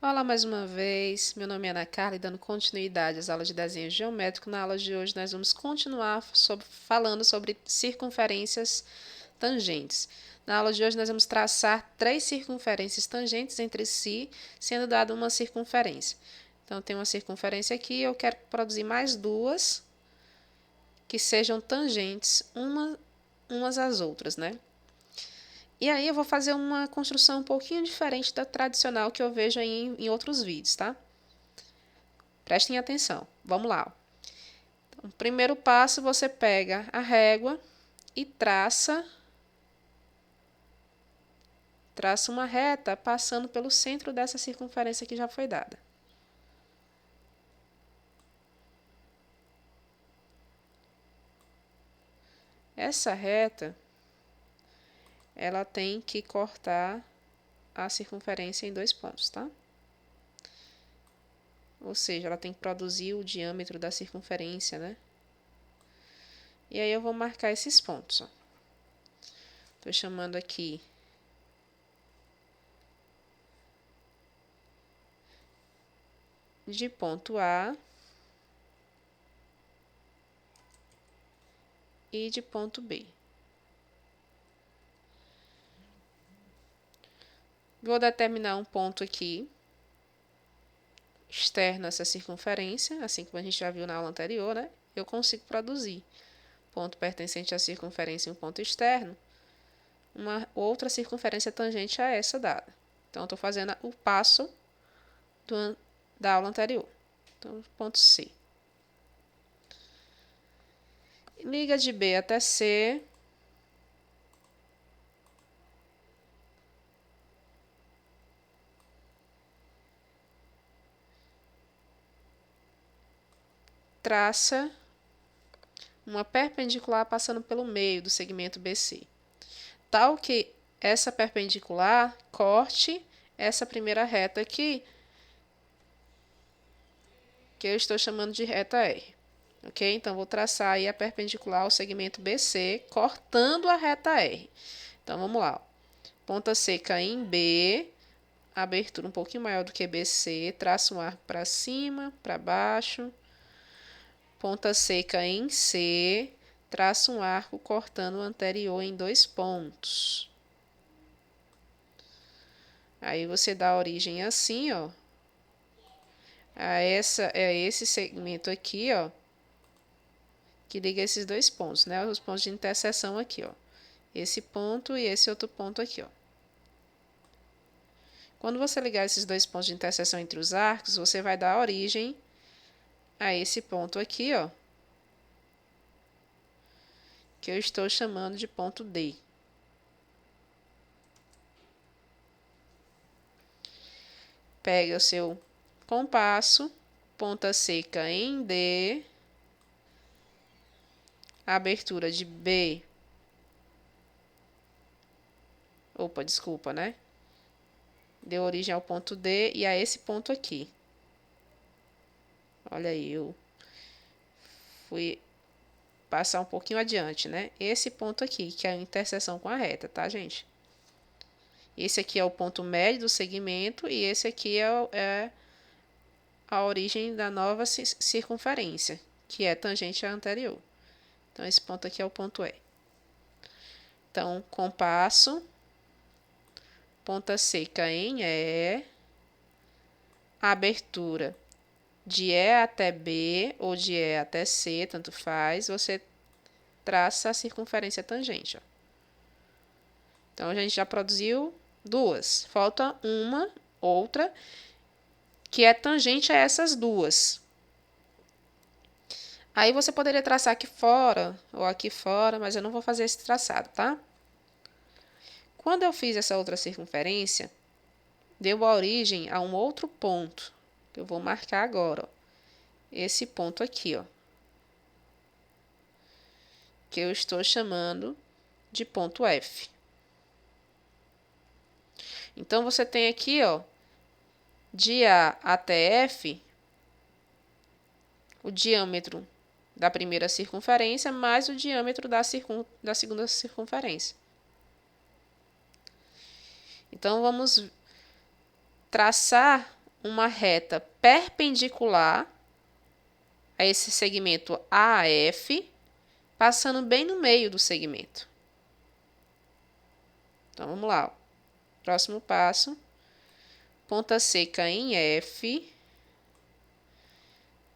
Olá mais uma vez, meu nome é Ana Carla e dando continuidade às aulas de desenho geométrico. Na aula de hoje nós vamos continuar falando sobre circunferências tangentes. Na aula de hoje nós vamos traçar 3 circunferências tangentes entre si, sendo dada uma circunferência. Então tem uma circunferência aqui, eu quero produzir mais 2 que sejam tangentes umas às outras, né? E aí eu vou fazer uma construção um pouquinho diferente da tradicional que eu vejo aí em outros vídeos, tá? Prestem atenção. Vamos lá. Então, primeiro passo, você pega a régua e traça uma reta passando pelo centro dessa circunferência que já foi dada. Essa reta, ela tem que cortar a circunferência em 2 pontos, tá? Ou seja, ela tem que produzir o diâmetro da circunferência, né? E aí eu vou marcar esses pontos, ó. Estou chamando aqui de ponto A e de ponto B. Vou determinar um ponto aqui, externo a essa circunferência, assim como a gente já viu na aula anterior, né? Eu consigo produzir ponto pertencente à circunferência e um ponto externo, uma outra circunferência tangente a essa dada. Então, estou fazendo o passo da aula anterior. Então, ponto C. Liga de B até C. Traça uma perpendicular passando pelo meio do segmento BC, tal que essa perpendicular corte essa primeira reta aqui, que eu estou chamando de reta R. Ok? Então, vou traçar aí a perpendicular ao segmento BC, cortando a reta R. Então, vamos lá. Ponta seca em B, abertura um pouquinho maior do que BC, traço um arco para cima, para baixo. Ponta seca em C, traço um arco cortando o anterior em 2 pontos. Aí você dá origem assim, ó, a esse segmento aqui, ó, que liga esses 2 pontos, né? Os pontos de interseção aqui, ó. Esse ponto e esse outro ponto aqui, ó. Quando você ligar esses 2 pontos de interseção entre os arcos, você vai dar origem a esse ponto aqui, ó, que eu estou chamando de ponto D. Pega o seu compasso, ponta seca em D, abertura de B. Opa, desculpa, né? Deu origem ao ponto D e a esse ponto aqui. Olha aí, eu fui passar um pouquinho adiante, né? Esse ponto aqui, que é a interseção com a reta, tá, gente? Esse aqui é o ponto médio do segmento e esse aqui é a origem da nova circunferência, que é tangente à anterior. Então, esse ponto aqui é o ponto E. Então, compasso, ponta seca em E, abertura de E até B ou de E até C, tanto faz, você traça a circunferência tangente, ó. Então, a gente já produziu 2. Falta outra, que é tangente a essas 2. Aí você poderia traçar aqui fora ou aqui fora, mas eu não vou fazer esse traçado, tá? Quando eu fiz essa outra circunferência, deu origem a um outro ponto, que eu vou marcar agora, ó. Esse ponto aqui, ó, que eu estou chamando de ponto F. Então, você tem aqui, ó, de A até F, o diâmetro da primeira circunferência mais o diâmetro da segunda circunferência. Então, vamos traçar uma reta perpendicular a esse segmento AF, passando bem no meio do segmento. Então, vamos lá. Próximo passo. Ponta seca em F.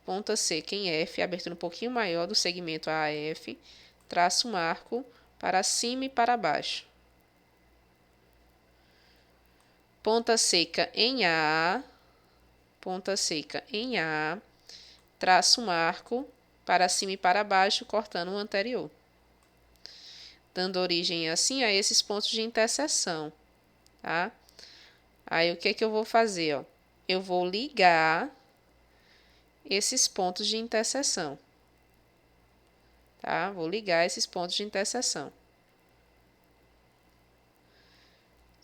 Ponta seca em F, abertura um pouquinho maior do segmento AF. Traço um arco para cima e para baixo. Ponta seca em A. Ponta seca em A. Traço um arco para cima e para baixo, cortando o anterior. Dando origem assim a esses pontos de interseção, tá? Aí o que que eu vou fazer, ó? Eu vou ligar esses pontos de interseção, tá? Vou ligar esses pontos de interseção.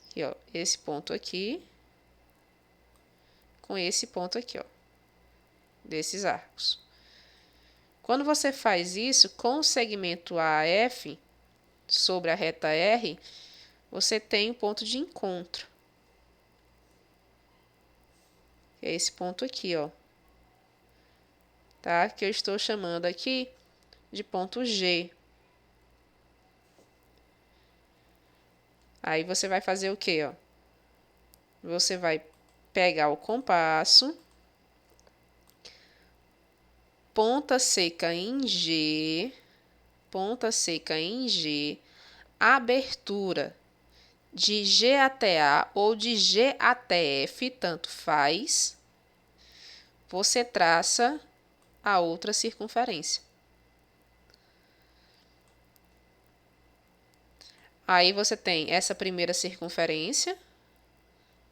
Aqui, ó, esse ponto aqui com esse ponto aqui, ó, desses arcos. Quando você faz isso com o segmento AF sobre a reta R, você tem o ponto de encontro. Que é esse ponto aqui, ó. Tá? Que eu estou chamando aqui de ponto G. Aí você vai fazer o quê, ó? Você vai pegar o compasso, ponta seca em G, ponta seca em G, abertura de G até A ou de G até F, tanto faz. Você traça a outra circunferência. Aí você tem essa primeira circunferência,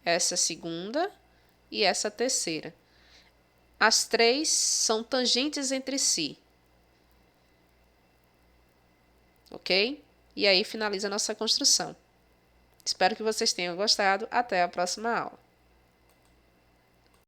essa segunda e essa terceira. As três são tangentes entre si. Ok? E aí finaliza a nossa construção. Espero que vocês tenham gostado. Até a próxima aula.